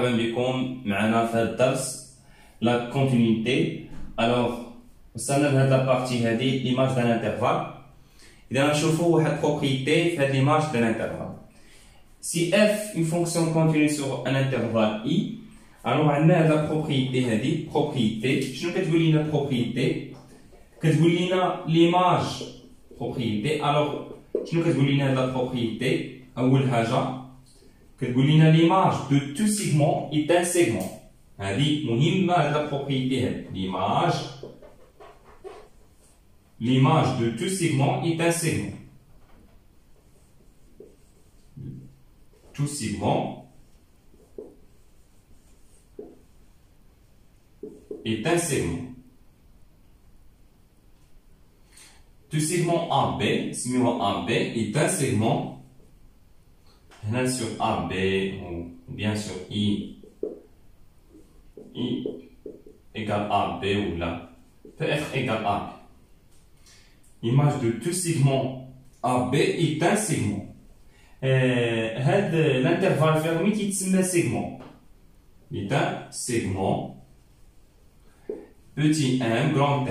مرحبا بكم معنا في هذا الدرس لا كونتينيتي. الوغ وصلنا لهاد لابارتي هادي ليماج دان انترفال. اذا نشوفوا واحد بروبريتي في هاد ليماج دان انترفال. سي اف اون فونكسيون كونتيني سور ان انترفال اي، الوغ عندنا هاد لا بروبريتي هادي. بروبريتي شنو كتقول لينا؟ بروبريتي كتقول لينا ليماج بروبريتي. الوغ شنو كتقول لينا هاد لا بروبريتي؟ اول حاجه كتقول لنا l'image de tout segment est un segment. هذه مهمة هاد لا بروبريتي هادي. l'image de tout segment est un segment. Tout segment est un segment. Tout segment AB, سميوها AB, est un segment. Là sur AB ou bien sur I égale AB ou là peut être égal AB. L'image de tout segment AB est un segment. L'intervalle fermé qui est un segment. est un segment petit 1 grand 1.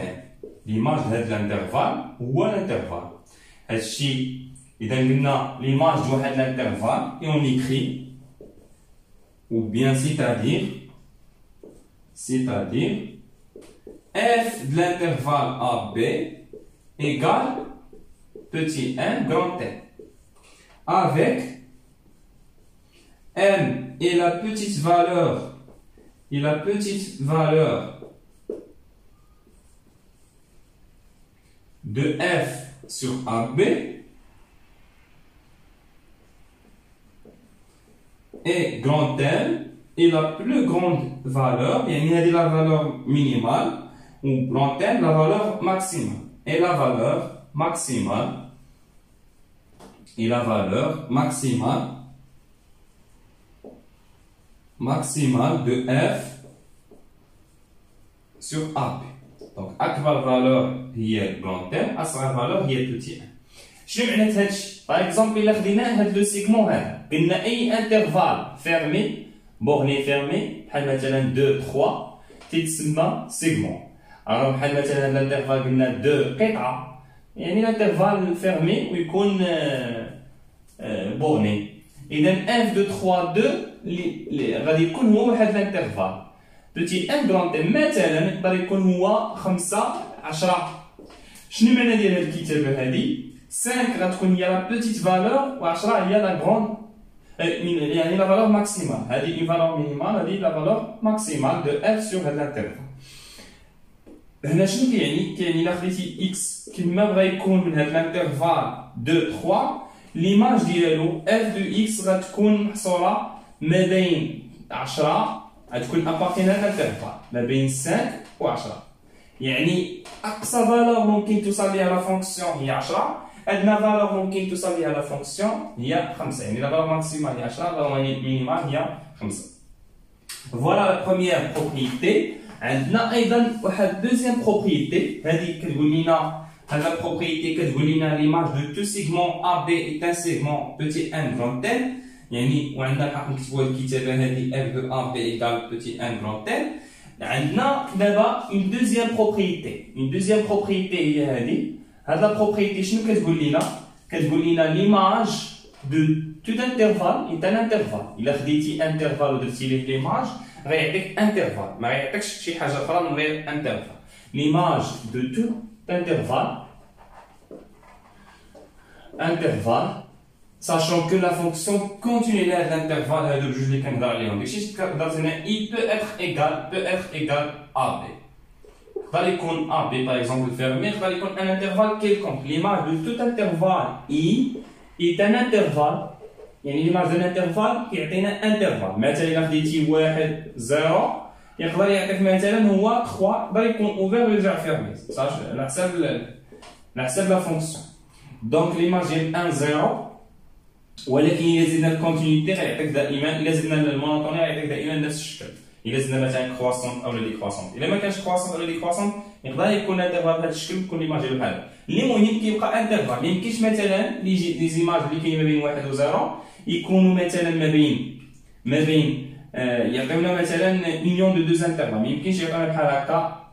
L'image de l'intervalle ou l'intervalle. إذا قلنا l'image de واحد l'intervalle et on écrit ou bien c'est-à-dire f de l'intervalle AB égale petit 1 grand n avec m et la petite valeur de f sur AB et grand N est la plus grande valeur, il y a la valeur minimale, ou grand N la valeur maximale. Et la valeur maximale de f sur AB. Donc, أكبر valeur هي grand N, أصغر valeur هي petit 1. شنو معنات هادشي؟ باغ اكزومبل الا خدينا هاد لو سيغمون هذا قلنا اي انترفال فيرمي بورني فيرمي بحال مثلا 2 3 تيتسمى سيغمون. الوغ بحال مثلا هاد الانترفال قلنا 2 قطعه، يعني الانترفال فيرمي ويكون بورني. اذا اف دو 3 2 غادي يكون هو واحد الانترفال بوتي ان كرون تي، مثلا يقدر يكون هو 5 10. شنو معنى ديال هاد الكتابه هادي؟ 5 غتكون هي لا بوتيت فالور و 10 هي لا غروند، يعني لا فالور ماكسيمال. هذه اون فالور مينيمال، هذه لا فالور ماكسيمال دو اف سور هاد الانترفال. هنا شنو كيعني؟ كيعني الا خديتي اكس كيما بغا يكون من هاد الانترفال 2 3 ليماج ديالو اف دو اكس غتكون محصوره ما بين 10 غتكون ابارتينا الانترفال ما بين 5 و 10، يعني اقصى فالور ممكن توصل ليها لا فونكسيون هي 10، ادنى فالور ممكن توصل ليها لا فونكسيون هي 5، يعني لا فالور ماكسيمال هي 10، لا فالور مينيمال هي 5. فوالا لا بروميير بروبريتي. عندنا ايضا واحد دوزيام بروبريتي، هذه كتقول لنا هاد لا بروبريتي كتقول لنا ليماج دو تو سيغمون ا بي ايت ان سيغمون بوتي ان غرون ان، يعني وعندنا الحق نكتبوا الكتابه هذه اف دو ا بي ايكال بوتي ان غرون ان. عندنا دابا اون دوزيام بروبريتي هي هذه. هاد لا بروبريتي شنو كتقول لنا؟ كتقول لنا ليماج دو توت انترفال ايت ان انترفال. الا خديتي انترفال ودرتي ليه ليماج غيعطيك انترفال، ما غيعطيكش شي حاجه اخرى من غير انترفال. ليماج دو توت انترفال sachant que la fonction continue de l'intervalle هادو بجوج اللي كنهضر عليهم. داكشي كنهضر هنا i peut être égal AB. يقدر يكون AB par exemple fermé، يقدر يكون un intervalle quelconque. L'image de tout intervalle i est un intervalle، يعني l'image d'un intervalle كيعطينا intervalle. مثلا إلا خديتي 1 0 يقدر يعطيك مثلا هو 3، يقدر يكون ouvert ويرجع fermé، على حساب لا فونكسيون. دونك l'image ديال 1 0، ولكن إلا زدنا الكونتينيتي غيعطيك دائما، إلا زدنا المونوطوني غيعطيك دائما نفس الشكل. إلا زدنا مثلا كرواسون أو ديكرواسون، إلا ما كانش كرواسون أو ديكرواسون يقدر يكون انترفال بهذا الشكل تكون ليماج ديالو بحال هكا. المهم كيبقى انترفال، ما يمكنش مثلا لي زيماج اللي كاين ما بين 1 و 0 يكونوا مثلا ما بين يعطيونا مثلا union de deux intervalles ما يمكنش يعطيونا بحال هكا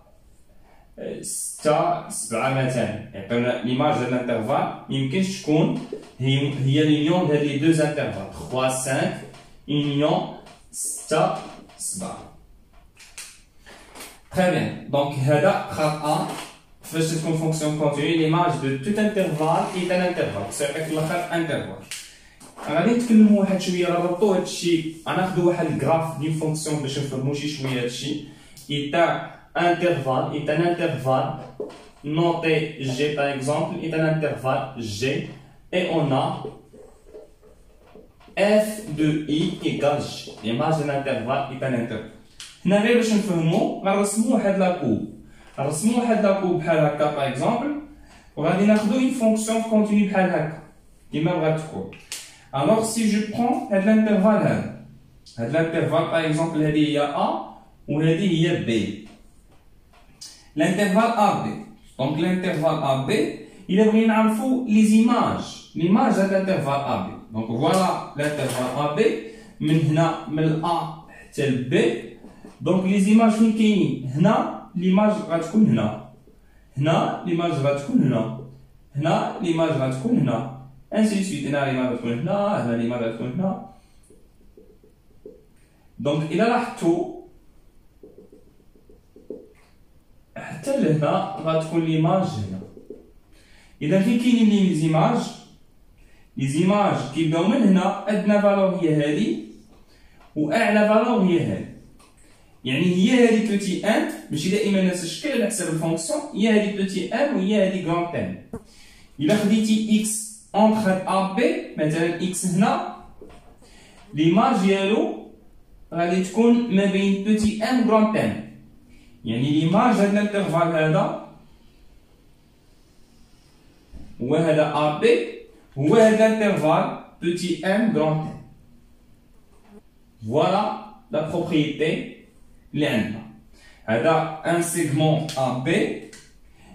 6 7 مثلا يعطيونا ليماج ديال الانترفال ما يمكنش تكون هي لونيون ديال لي دوز انترفال 3 5 union 6 7. Très bien. Donc هذا خط A فاش تكون فونكسيون كونتينيو ليماج دو توت انترفال ايت ان انترفال سيعطيك في الاخر انترفال. غادي نتكلموا واحد شويه نربطوا هادشي غناخذوا واحد الجراف ديال فونكسيون باش نفهموا شويه هادشي ايتا intervalle est un intervalle noté G par exemple est un intervalle G et on a f de I égale G. L'image de l'intervalle est un intervalle. هنا غير باش نفهمو غنرسمو واحد لاكوب نرسمو واحد لاكوب بحال هكا par exemple وغادي ناخدو une fonction continue بحال هكا كيما بغات تكون. Alors si je prends هاد l'intervalle هاد l'intervalle par exemple هادي هي A وهادي هي B. L'intervalle AB. Donc l'intervalle AB, il est bien info les images de l'intervalle AB. Donc voilà l'intervalle AB. Maintenant, A tel B. Donc les images فين كاينين هنا l'image غتكون هنا. هنا l'image غتكون هنا. هنا l'image غتكون هنا. Ainsi de suite. هنا l'image غتكون هنا. هنا l'image غتكون هنا. Donc إلا لاحظتوا حتى لهنا غتكون ليماج هنا. اذا فين كاينين لي زيماج كيبداو من هنا ادنى فالور هي هذه واعلى فالور هي هذه يعني هي هذه بوتي ان ماشي دائما نفس الشكل على حسب الفونكسيون هي هذه بوتي ان وهي هذه غران ان. الا خديتي اكس اونتر ا بي مثلا اكس هنا ليماج ديالو غادي تكون ما بين بوتي ان غران ان يعني ليماج هاد الانترفال هذا هو هذا ا بي هو هاد الانترفال بوتي ام غران ان. فوالا لا بروبريتي اللي عندنا هذا ان سيغمون ا بي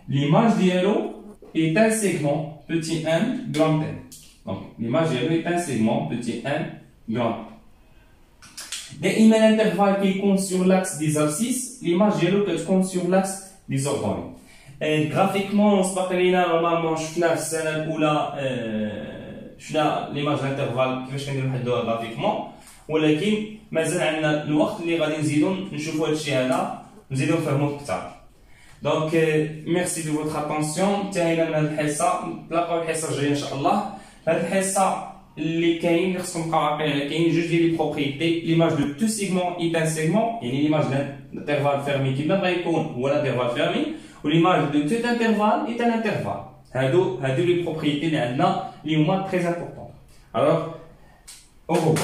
ليماج ديالو est un segment petit m grand n. Donc l'image est un segment petit m grand n. دائما الانترفال كيكون sur l'axe des abscisses l'image ديالو كتكون sur l'axe des orthogonales. غرافيكمون سبق لينا نورمالمون شفنا في السنه الاولى شفنا ليماج الانترفال كيفاش كنديرو نحدوها غرافيكمون ولكن مازال عندنا الوقت اللي غادي نزيدو نشوفو هادشي هذا نزيدو نفهموه اكثر. دونك ميرسي دو فوتر اتونسيون انتهينا من هاد الحصه نتلاقاو الحصه الجايه ان شاء الله. هاد الحصه اللي كاين اللي خصكم تبقاو عاقلين عليها كاين جوج ديال لي بروبريتي ليماج دو تو سيغمون ايت ان سيغمون يعني ليماج دانترفال فيرمي كيما بغا يكون هو الانترفال فيرمي وليماج دو تو انترفال ايت ان انترفال. هادو لي بروبريتي اللي عندنا اللي هما تري امبورطون. الوغ او